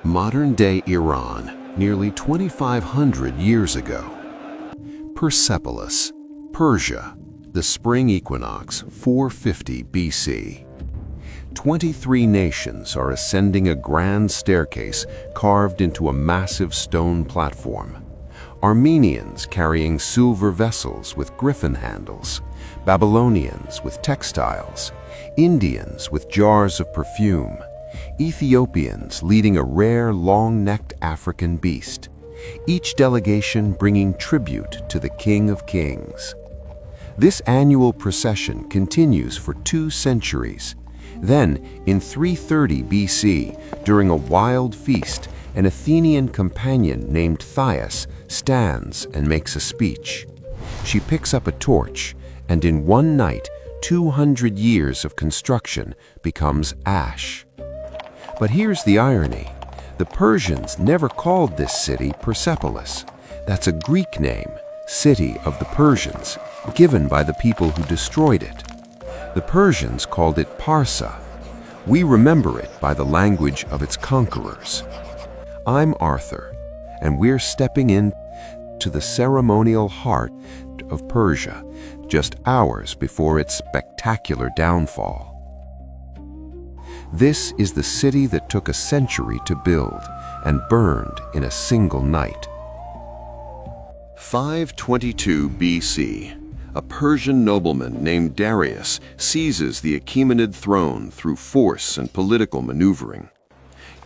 Modern-day Iran, nearly 2,500 years ago. Persepolis, Persia, the spring equinox, 450 BC. 23 nations are ascending a grand staircase carved into a massive stone platform. Armenians carrying silver vessels with griffin handles, Babylonians with textiles, Indians with jars of perfume, Ethiopians leading a rare long-necked African beast, each delegation bringing tribute to the King of Kings. This annual procession continues for 2 centuries. Then, in 330 BC, during a wild feast, an Athenian companion named Thias stands and makes a speech. She picks up a torch, and in one night, 200 years of construction becomes ash. But here's the irony. The Persians never called this city Persepolis. That's a Greek name, city of the Persians, given by the people who destroyed it. The Persians called it Parsa. We remember it by the language of its conquerors. I'm Arthur, and we're stepping in to the ceremonial heart of Persia, just hours before its spectacular downfall. This is the city that took a century to build and burned in a single night. 522 BC. A Persian nobleman named Darius seizes the Achaemenid throne through force and political maneuvering.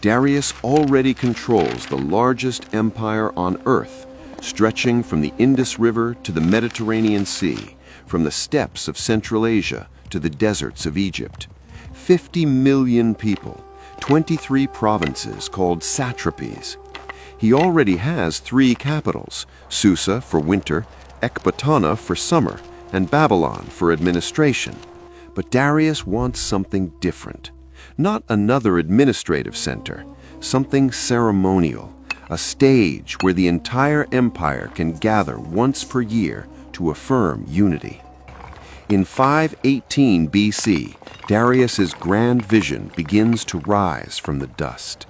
Darius already controls the largest empire on earth, stretching from the Indus River to the Mediterranean Sea, from the steppes of Central Asia to the deserts of Egypt. 50 million people, 23 provinces called satrapies. He already has 3 capitals, Susa for winter, Ecbatana for summer, and Babylon for administration. But Darius wants something different. Not another administrative center, something ceremonial, a stage where the entire empire can gather once per year to affirm unity. In 518 BC, Darius's grand vision begins to rise from the dust.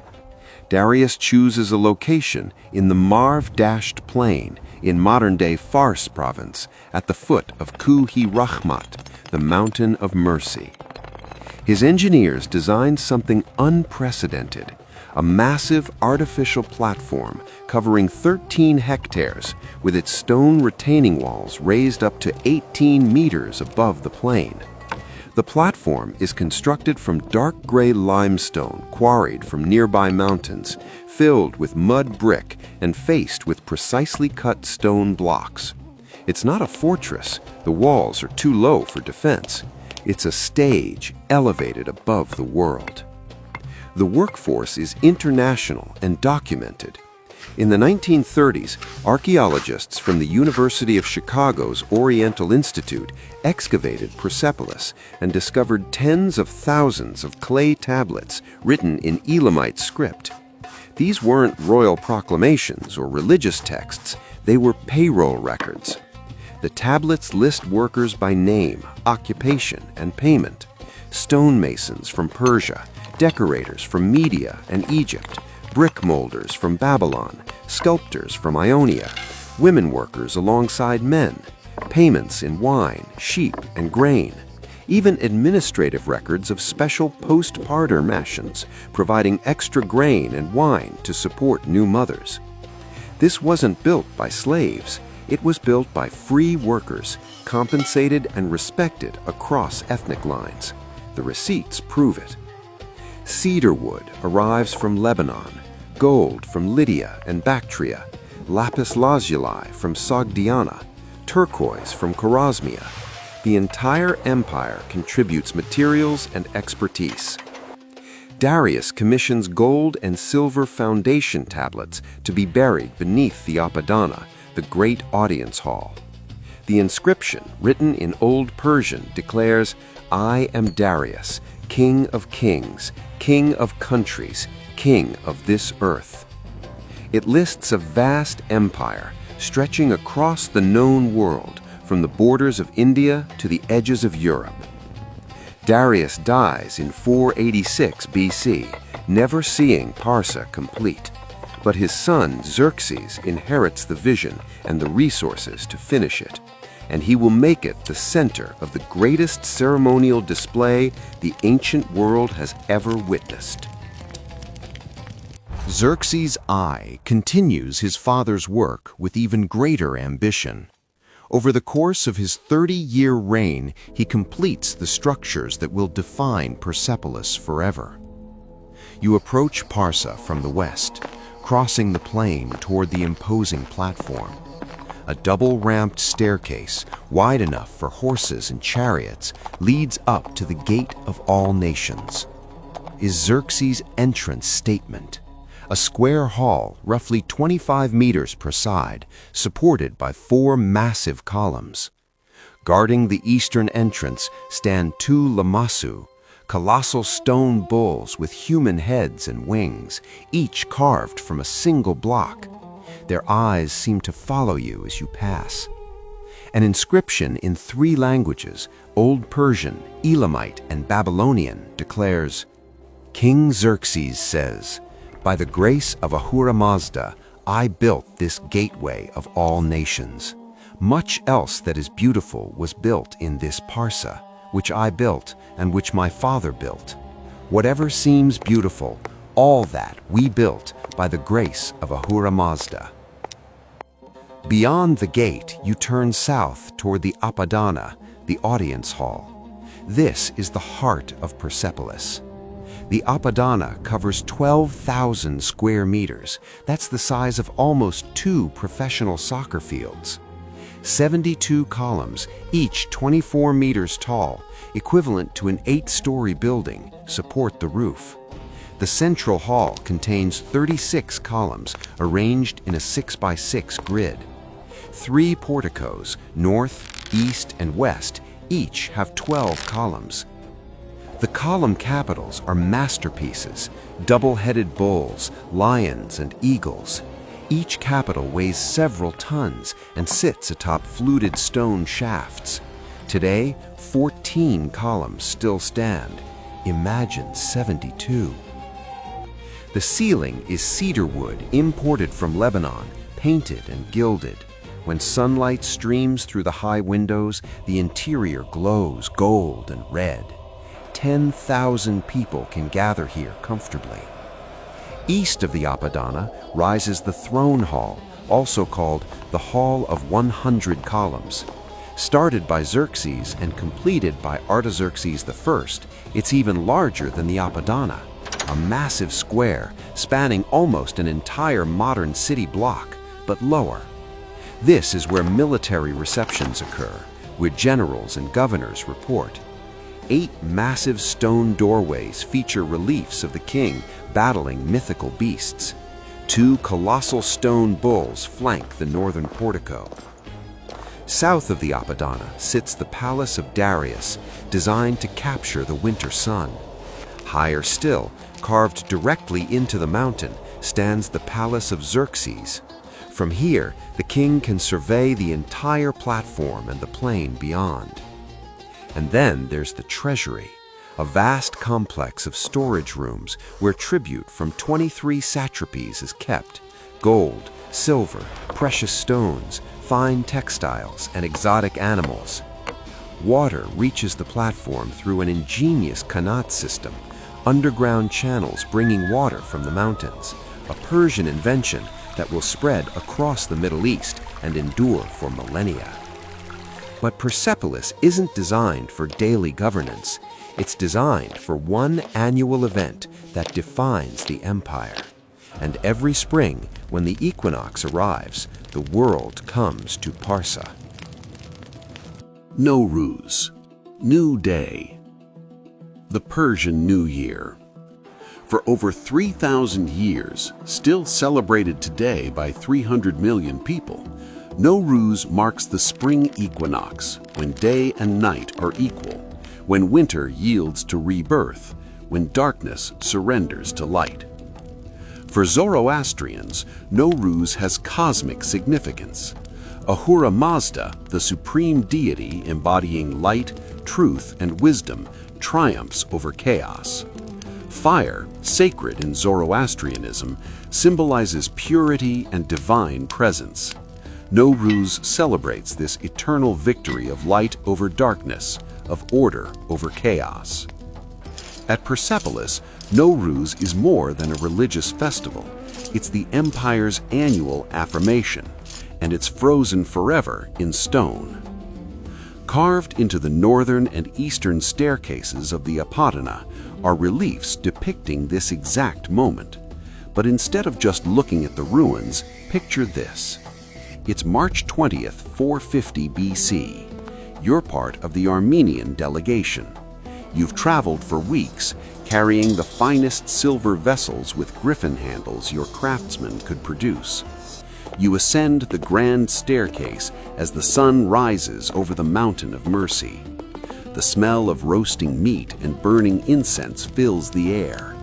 Darius chooses a location in the Marv-dashed plain in modern-day Fars province at the foot of Kuhi-Rahmat, the Mountain of Mercy. His engineers designed something unprecedented, a massive artificial platform covering 13 hectares with its stone retaining walls raised up to 18 meters above the plain. The platform is constructed from dark gray limestone quarried from nearby mountains, filled with mud brick and faced with precisely cut stone blocks. It's not a fortress. The walls are too low for defense. It's a stage elevated above the world. The workforce is international and documented. In the 1930s, archaeologists from the University of Chicago's Oriental Institute excavated Persepolis and discovered tens of thousands of clay tablets written in Elamite script. These weren't royal proclamations or religious texts, they were payroll records. The tablets list workers by name, occupation, and payment. Stonemasons from Persia, decorators from Media and Egypt, brick molders from Babylon, sculptors from Ionia, women workers alongside men, payments in wine, sheep, and grain, even administrative records of special postpartum rations, providing extra grain and wine to support new mothers. This wasn't built by slaves. It was built by free workers, compensated and respected across ethnic lines. The receipts prove it. Cedar wood arrives from Lebanon, gold from Lydia and Bactria, lapis lazuli from Sogdiana, turquoise from Chorasmia. The entire empire contributes materials and expertise. Darius commissions gold and silver foundation tablets to be buried beneath the Apadana, the great audience hall. The inscription, written in Old Persian, declares, "I am Darius, King of kings, King of countries, King of this earth." It lists a vast empire stretching across the known world, from the borders of India to the edges of Europe. Darius dies in 486 BC, never seeing Parsa complete. But his son, Xerxes, inherits the vision and the resources to finish it, and he will make it the center of the greatest ceremonial display the ancient world has ever witnessed. Xerxes I continues his father's work with even greater ambition. Over the course of his 30-year reign, he completes the structures that will define Persepolis forever. You approach Parsa from the west, crossing the plain toward the imposing platform. A double-ramped staircase, wide enough for horses and chariots, leads up to the Gate of All Nations. Is Xerxes' entrance statement, a square hall roughly 25 meters per side, supported by 4 massive columns. Guarding the eastern entrance stand 2 lamassu, colossal stone bulls with human heads and wings, each carved from a single block. Their eyes seem to follow you as you pass. An inscription in 3 languages, Old Persian, Elamite, and Babylonian, declares, "King Xerxes says, 'By the grace of Ahura Mazda, I built this gateway of all nations. Much else that is beautiful was built in this Parsa, which I built and which my father built. Whatever seems beautiful, all that we built by the grace of Ahura Mazda.'" Beyond the gate, you turn south toward the Apadana, the audience hall. This is the heart of Persepolis. The Apadana covers 12,000 square meters. That's the size of almost 2 professional soccer fields. 72 columns, each 24 meters tall, equivalent to an 8-story building, support the roof. The central hall contains 36 columns arranged in a 6x6 grid. 3 porticos, north, east, and west, each have 12 columns. The column capitals are masterpieces, double-headed bulls, lions, and eagles. Each capital weighs several tons and sits atop fluted stone shafts. Today, 14 columns still stand. Imagine 72. The ceiling is cedar wood imported from Lebanon, painted and gilded. When sunlight streams through the high windows, the interior glows gold and red. 10,000 people can gather here comfortably. East of the Apadana rises the throne hall, also called the Hall of 100 Columns. Started by Xerxes and completed by Artaxerxes I, it's even larger than the Apadana, a massive square spanning almost an entire modern city block, but lower. This is where military receptions occur, where generals and governors report. 8 massive stone doorways feature reliefs of the king battling mythical beasts. 2 colossal stone bulls flank the northern portico. South of the Apadana sits the palace of Darius, designed to capture the winter sun. Higher still, carved directly into the mountain, stands the palace of Xerxes. From here, the king can survey the entire platform and the plain beyond. And then there's the treasury, a vast complex of storage rooms where tribute from 23 satrapies is kept: gold, silver, precious stones, fine textiles, and exotic animals. Water reaches the platform through an ingenious qanat system, underground channels bringing water from the mountains, a Persian invention that will spread across the Middle East and endure for millennia. But Persepolis isn't designed for daily governance. It's designed for one annual event that defines the empire. And every spring, when the equinox arrives, the world comes to Parsa. Nowruz, New Day. The Persian New Year. For over 3,000 years, still celebrated today by 300 million people, Nowruz marks the spring equinox, when day and night are equal, when winter yields to rebirth, when darkness surrenders to light. For Zoroastrians, Nowruz has cosmic significance. Ahura Mazda, the supreme deity embodying light, truth, and wisdom, triumphs over chaos. Fire, sacred in Zoroastrianism, symbolizes purity and divine presence. Nowruz celebrates this eternal victory of light over darkness, of order over chaos. At Persepolis, Nowruz is more than a religious festival. It's the empire's annual affirmation, and it's frozen forever in stone. Carved into the northern and eastern staircases of the Apadana are reliefs depicting this exact moment. But instead of just looking at the ruins, picture this. It's March 20th, 450 BC. You're part of the Armenian delegation. You've traveled for weeks, carrying the finest silver vessels with griffin handles your craftsmen could produce. You ascend the grand staircase as the sun rises over the mountain of mercy. The smell of roasting meat and burning incense fills the air.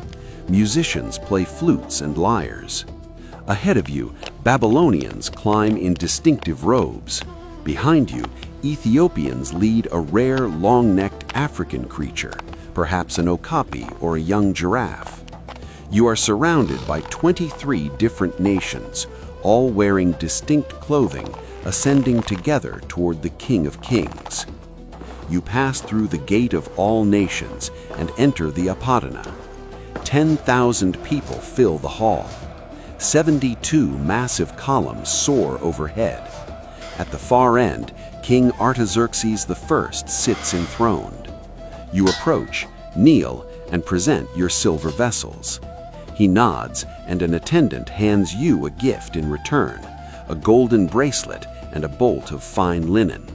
Musicians play flutes and lyres. Ahead of you, Babylonians climb in distinctive robes. Behind you, Ethiopians lead a rare long-necked African creature, perhaps an okapi or a young giraffe. You are surrounded by 23 different nations, all wearing distinct clothing, ascending together toward the King of Kings. You pass through the Gate of All Nations and enter the Apadana. 10,000 people fill the hall. 72 massive columns soar overhead. At the far end, King Artaxerxes I sits enthroned. You approach, kneel, and present your silver vessels. He nods, and an attendant hands you a gift in return, a golden bracelet and a bolt of fine linen.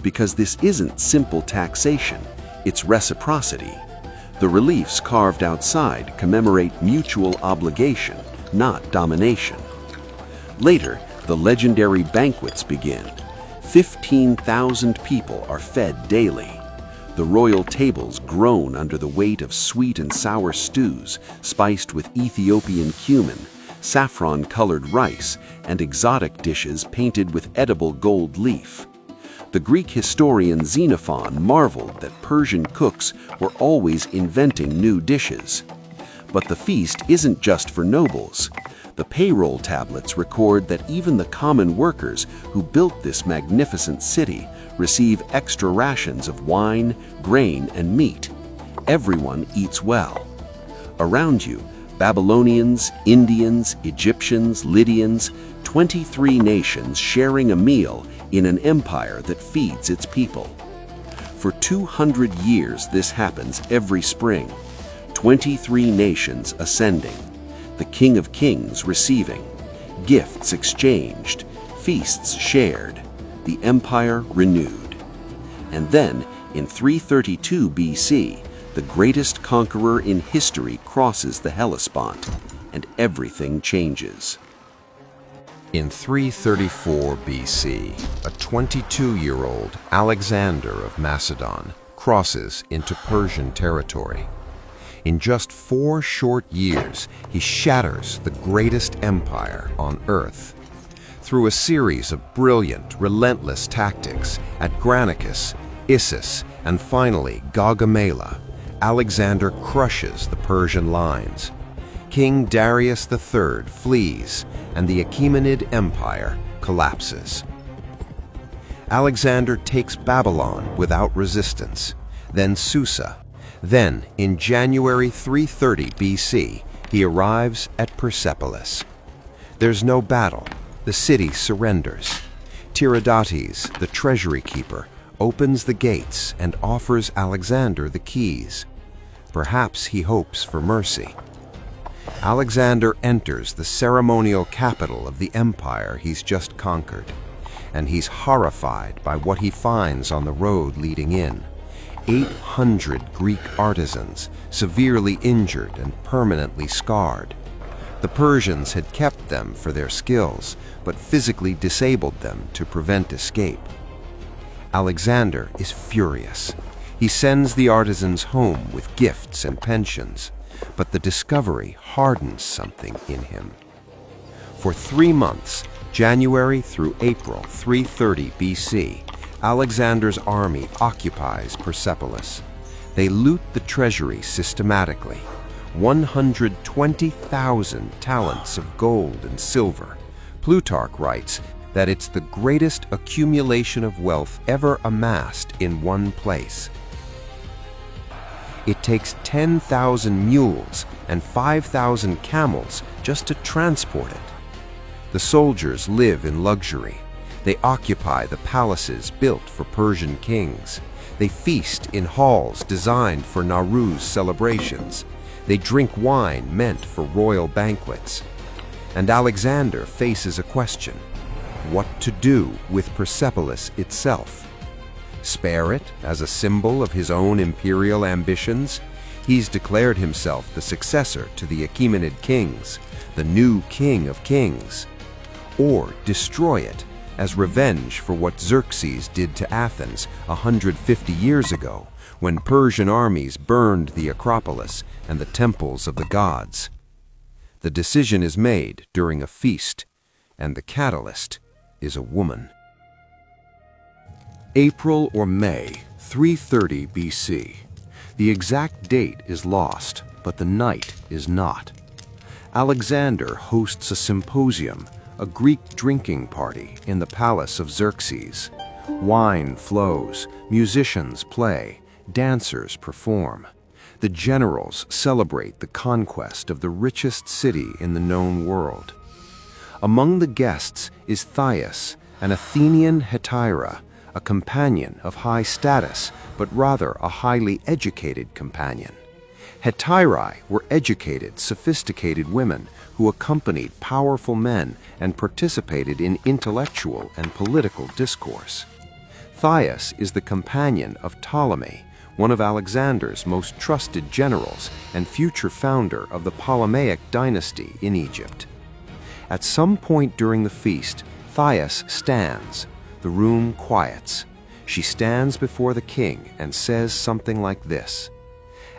Because this isn't simple taxation, it's reciprocity. The reliefs carved outside commemorate mutual obligation, not domination. Later, the legendary banquets begin. 15,000 people are fed daily. The royal tables groan under the weight of sweet and sour stews spiced with Ethiopian cumin, saffron-colored rice, and exotic dishes painted with edible gold leaf. The Greek historian Xenophon marveled that Persian cooks were always inventing new dishes. But the feast isn't just for nobles. The payroll tablets record that even the common workers who built this magnificent city receive extra rations of wine, grain, and meat. Everyone eats well. Around you, Babylonians, Indians, Egyptians, Lydians, 23 nations sharing a meal in an empire that feeds its people. For 200 years this happens every spring. 23 nations ascending, the King of Kings receiving, gifts exchanged, feasts shared, the empire renewed. And then, in 332 BC, the greatest conqueror in history crosses the Hellespont, and everything changes. In 334 BC, a 22-year-old Alexander of Macedon crosses into Persian territory. In just 4 short years, he shatters the greatest empire on earth. Through a series of brilliant, relentless tactics at Granicus, Issus, and finally Gaugamela, Alexander crushes the Persian lines. King Darius III flees, and the Achaemenid Empire collapses. Alexander takes Babylon without resistance, then Susa. Then, in January 330 BC, he arrives at Persepolis. There's no battle. The city surrenders. Tiridates, the treasury keeper, opens the gates and offers Alexander the keys. Perhaps he hopes for mercy. Alexander enters the ceremonial capital of the empire he's just conquered, and he's horrified by what he finds on the road leading in. 800 Greek artisans, severely injured and permanently scarred. The Persians had kept them for their skills, but physically disabled them to prevent escape. Alexander is furious. He sends the artisans home with gifts and pensions, but the discovery hardens something in him. For 3 months, January through April 330 BC, Alexander's army occupies Persepolis. They loot the treasury systematically. 120,000 talents of gold and silver. Plutarch writes that it's the greatest accumulation of wealth ever amassed in one place. It takes 10,000 mules and 5,000 camels just to transport it. The soldiers live in luxury. They occupy the palaces built for Persian kings. They feast in halls designed for Nowruz celebrations. They drink wine meant for royal banquets. And Alexander faces a question: what to do with Persepolis itself? Spare it as a symbol of his own imperial ambitions? He's declared himself the successor to the Achaemenid kings, the new king of kings. Or destroy it as revenge for what Xerxes did to Athens 150 years ago, when Persian armies burned the Acropolis and the temples of the gods. The decision is made during a feast, and the catalyst is a woman. April or May 330 BC. The exact date is lost, but the night is not. Alexander hosts a symposium, a Greek drinking party in the palace of Xerxes. Wine flows, musicians play, dancers perform. The generals celebrate the conquest of the richest city in the known world. Among the guests is Thias, an Athenian hetaira, a companion of high status, but rather a highly educated companion. Hetairai were educated, sophisticated women who accompanied powerful men and participated in intellectual and political discourse. Thias is the companion of Ptolemy, one of Alexander's most trusted generals and future founder of the Ptolemaic dynasty in Egypt. At some point during the feast, Thias stands. The room quiets. She stands before the king and says something like this: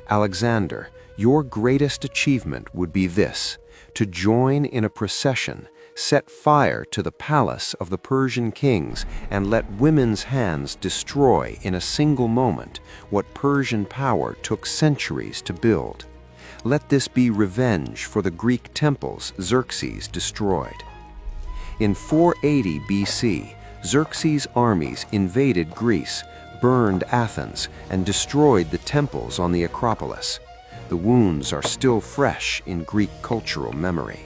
"Alexander, your greatest achievement would be this: to join in a procession, set fire to the palace of the Persian kings, and let women's hands destroy in a single moment what Persian power took centuries to build. Let this be revenge for the Greek temples Xerxes destroyed." In 480 BC, Xerxes' armies invaded Greece, burned Athens, and destroyed the temples on the Acropolis. The wounds are still fresh in Greek cultural memory.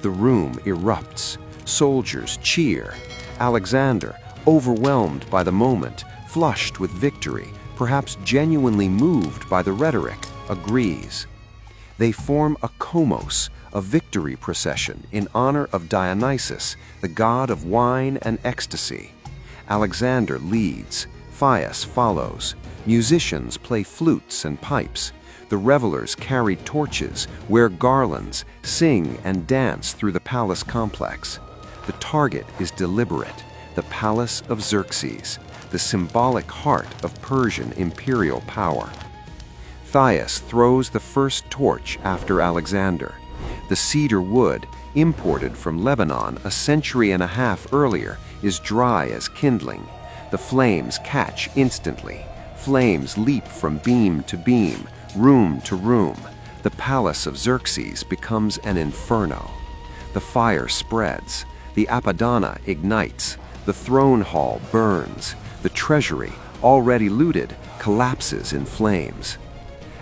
The room erupts. Soldiers cheer. Alexander, overwhelmed by the moment, flushed with victory, perhaps genuinely moved by the rhetoric, agrees. They form a komos, a victory procession in honor of Dionysus, the god of wine and ecstasy. Alexander leads. Thias follows. Musicians play flutes and pipes. The revelers carry torches, wear garlands, sing and dance through the palace complex. The target is deliberate: the palace of Xerxes, the symbolic heart of Persian imperial power. Thias throws the first torch after Alexander. The cedar wood, imported from Lebanon a century and a half earlier, is dry as kindling. The flames catch instantly. Flames leap from beam to beam, room to room. The palace of Xerxes becomes an inferno. The fire spreads. The Apadana ignites. The throne hall burns. The treasury, already looted, collapses in flames.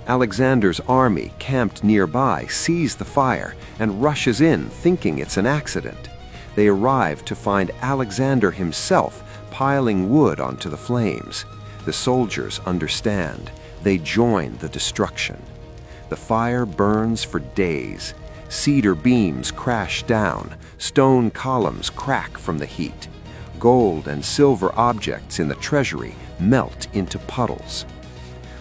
Alexander's army, camped nearby, sees the fire and rushes in, thinking it's an accident. They arrive to find Alexander himself piling wood onto the flames. The soldiers understand. They join the destruction. The fire burns for days. Cedar beams crash down. Stone columns crack from the heat. Gold and silver objects in the treasury melt into puddles.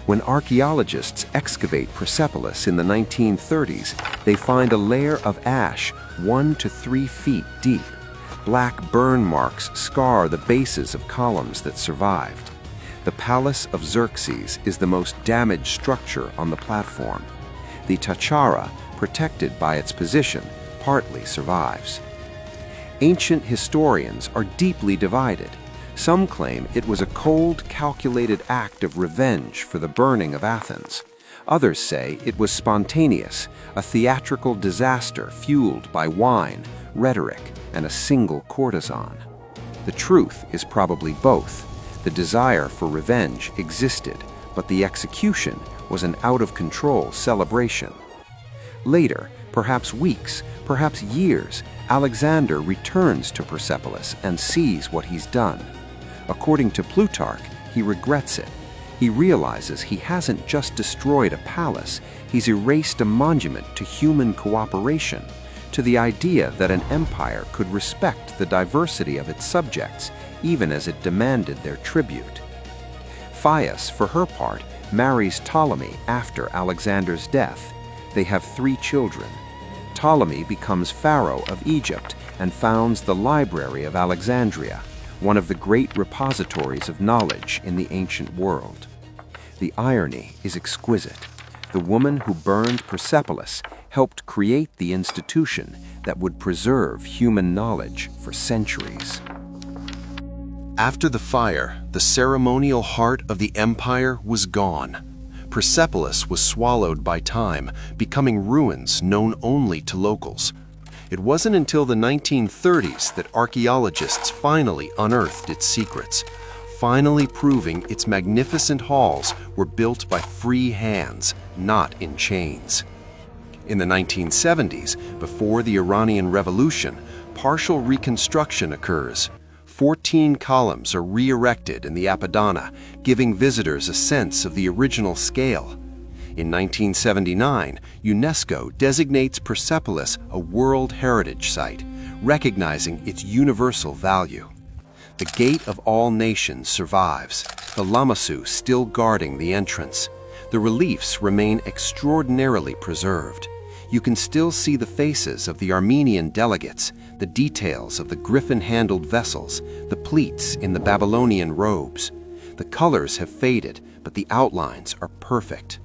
When archaeologists excavate Persepolis in the 1930s, they find a layer of ash 1 to 3 feet deep. Black burn marks scar the bases of columns that survived. The palace of Xerxes is the most damaged structure on the platform. The Tachara, protected by its position, partly survives. Ancient historians are deeply divided. Some claim it was a cold, calculated act of revenge for the burning of Athens. Others say it was spontaneous, a theatrical disaster fueled by wine, rhetoric, and a single courtesan. The truth is probably both. The desire for revenge existed, but the execution was an out-of-control celebration. Later, perhaps weeks, perhaps years, Alexander returns to Persepolis and sees what he's done. According to Plutarch, he regrets it. He realizes he hasn't just destroyed a palace, he's erased a monument to human cooperation, to the idea that an empire could respect the diversity of its subjects, even as it demanded their tribute. Phaeus, for her part, marries Ptolemy after Alexander's death. They have 3 children. Ptolemy becomes pharaoh of Egypt and founds the Library of Alexandria, one of the great repositories of knowledge in the ancient world. The irony is exquisite. The woman who burned Persepolis helped create the institution that would preserve human knowledge for centuries. After the fire, the ceremonial heart of the empire was gone. Persepolis was swallowed by time, becoming ruins known only to locals. It wasn't until the 1930s that archaeologists finally unearthed its secrets, finally proving its magnificent halls were built by free hands, not in chains. In the 1970s, before the Iranian Revolution, partial reconstruction occurs. 14 columns are re-erected in the Apadana, giving visitors a sense of the original scale. In 1979, UNESCO designates Persepolis a World Heritage Site, recognizing its universal value. The Gate of All Nations survives, the Lamassu still guarding the entrance. The reliefs remain extraordinarily preserved. You can still see the faces of the Armenian delegates, the details of the griffin-handled vessels, the pleats in the Babylonian robes. The colors have faded, but the outlines are perfect.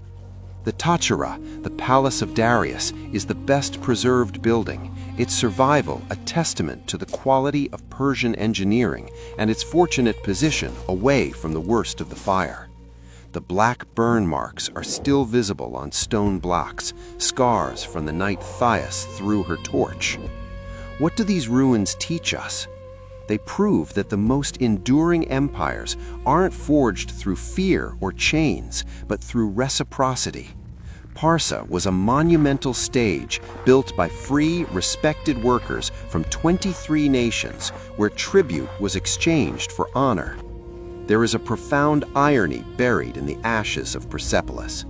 The Tachara, the Palace of Darius, is the best preserved building, its survival a testament to the quality of Persian engineering and its fortunate position away from the worst of the fire. The black burn marks are still visible on stone blocks, scars from the night Thias threw her torch. What do these ruins teach us? They prove that the most enduring empires aren't forged through fear or chains, but through reciprocity. Parsa was a monumental stage built by free, respected workers from 23 nations where tribute was exchanged for honor. There is a profound irony buried in the ashes of Persepolis.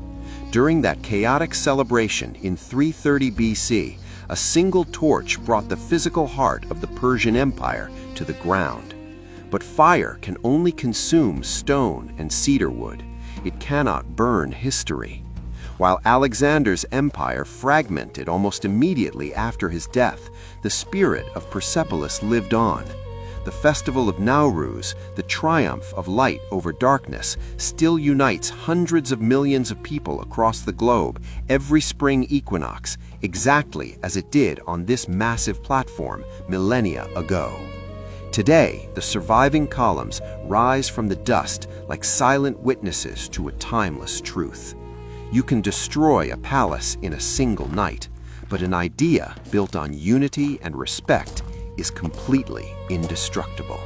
During that chaotic celebration in 330 BC, a single torch brought the physical heart of the Persian Empire to the ground. But fire can only consume stone and cedar wood. It cannot burn history. While Alexander's empire fragmented almost immediately after his death, the spirit of Persepolis lived on. The festival of Nowruz, the triumph of light over darkness, still unites hundreds of millions of people across the globe every spring equinox, exactly as it did on this massive platform millennia ago. Today, the surviving columns rise from the dust like silent witnesses to a timeless truth. You can destroy a palace in a single night, but an idea built on unity and respect is completely indestructible.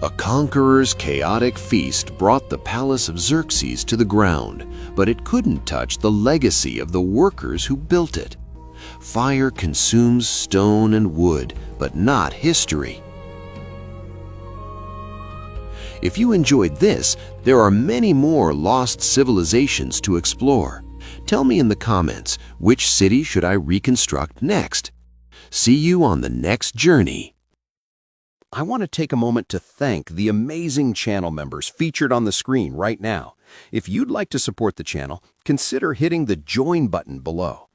A conqueror's chaotic feast brought the palace of Xerxes to the ground, but it couldn't touch the legacy of the workers who built it. Fire consumes stone and wood, but not history. If you enjoyed this, there are many more lost civilizations to explore. Tell me in the comments, which city should I reconstruct next? See you on the next journey. I want to take a moment to thank the amazing channel members featured on the screen right now. If you'd like to support the channel, consider hitting the join button below.